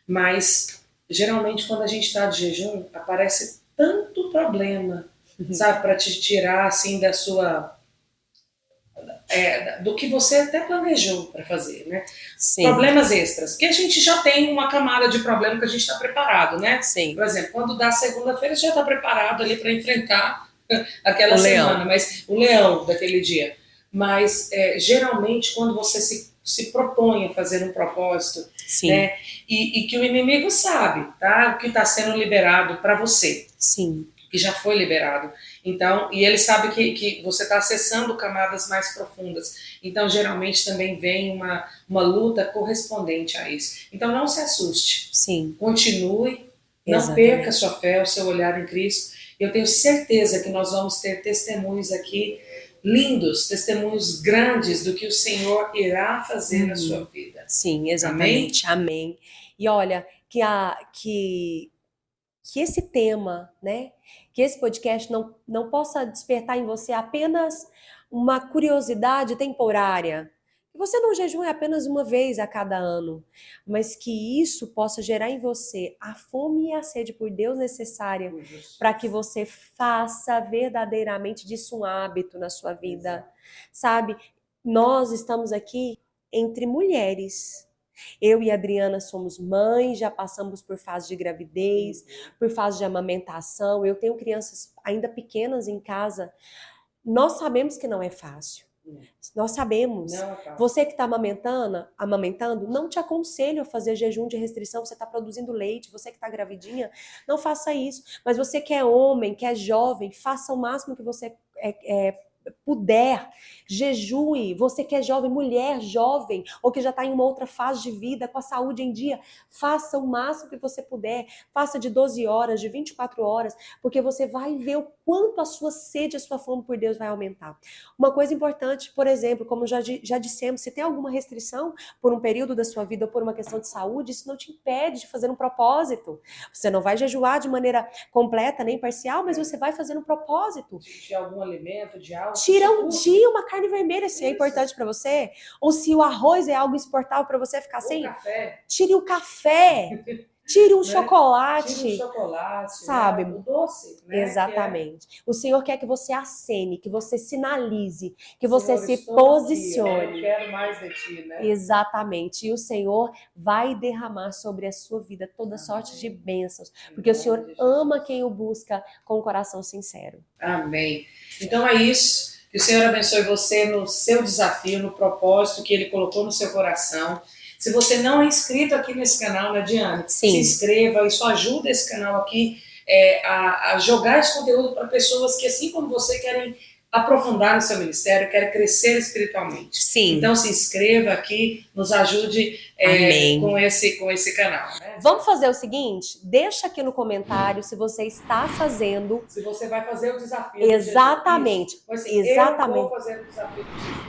Mas geralmente quando a gente está de jejum aparece tanto problema, sabe, para te tirar assim da sua do que você até planejou para fazer, né? Sim. Problemas extras, porque a gente já tem uma camada de problema que a gente está preparado, né? Sim. Por exemplo, quando dá segunda-feira, você já está preparado ali para enfrentar aquela semana, mas o leão daquele dia. Mas geralmente quando você se propõe a fazer um propósito, né? E que o inimigo sabe, tá? O que está sendo liberado para você. Sim. Que já foi liberado. Então, e ele sabe que você está acessando camadas mais profundas. Então, geralmente também vem uma luta correspondente a isso. Então, não se assuste. Sim. Continue, não perca sua fé, o seu olhar em Cristo. Eu tenho certeza que nós vamos ter testemunhos aqui lindos, testemunhos grandes do que o Senhor irá fazer na sua vida. Sim, exatamente. Amém. E olha, que esse tema, né, que esse podcast não possa despertar em você apenas uma curiosidade temporária. Que você não jejue apenas uma vez a cada ano, mas que isso possa gerar em você a fome e a sede por Deus necessária para que você faça verdadeiramente disso um hábito na sua vida. Sabe? Nós estamos aqui entre mulheres. Eu e a Adriana somos mães, já passamos por fase de gravidez, por fase de amamentação. Eu tenho crianças ainda pequenas em casa. Nós sabemos que não é fácil. Nós sabemos. Você que está amamentando, não te aconselho a fazer jejum de restrição. Você está produzindo leite, você que está gravidinha, não faça isso. Mas você que é homem, que é jovem, faça o máximo que você puder, jejue. Você que é jovem, mulher jovem, ou que já está em uma outra fase de vida, com a saúde em dia, faça o máximo que você puder. Faça de 12 horas, de 24 horas, porque você vai ver o quanto a sua sede, a sua fome por Deus vai aumentar. Uma coisa importante, por exemplo, como já dissemos, se tem alguma restrição por um período da sua vida ou por uma questão de saúde, isso não te impede de fazer um propósito. Você não vai jejuar de maneira completa nem parcial, mas você vai fazer um propósito. De algum alimento, de algo. Tira um dia uma carne vermelha, se é importante para você. Ou se o arroz é algo exportável para você ficar sem. Café. Tire o café. Tire um chocolate. Tire um chocolate. Sabe? Né? O doce. Né? Exatamente. O Senhor quer que você acene, que você sinalize, que você Senhor, se posicione. Aqui, né? Eu quero mais de ti, né? Exatamente. E o Senhor vai derramar sobre a sua vida toda sorte de bênçãos. Porque o Senhor ama quem o busca com o coração sincero. Amém. Então é isso. Que o Senhor abençoe você no seu desafio, no propósito que Ele colocou no seu coração. Se você não é inscrito aqui nesse canal, né, Diane? Sim. Se inscreva, isso ajuda esse canal aqui a jogar esse conteúdo para pessoas que, assim como você, querem aprofundar no seu ministério, querem crescer espiritualmente. Sim. Então se inscreva aqui, nos ajude com esse canal. Né? Vamos fazer o seguinte? Deixa aqui no comentário se você está fazendo. Se você vai fazer o desafio. Exatamente. Exatamente. Eu vou fazer o desafio.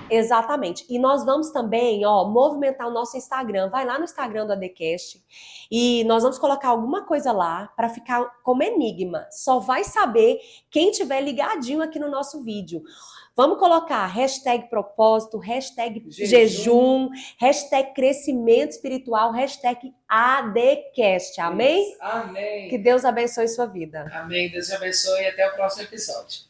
Exatamente. E nós vamos também, movimentar o nosso Instagram. Vai lá no Instagram do ADCast e nós vamos colocar alguma coisa lá para ficar como enigma. Só vai saber quem tiver ligadinho aqui no nosso vídeo. Vamos colocar hashtag propósito, hashtag jejum, hashtag crescimento espiritual, hashtag ADCast. Amém? Isso. Amém. Que Deus abençoe sua vida. Amém. Deus te abençoe e até o próximo episódio.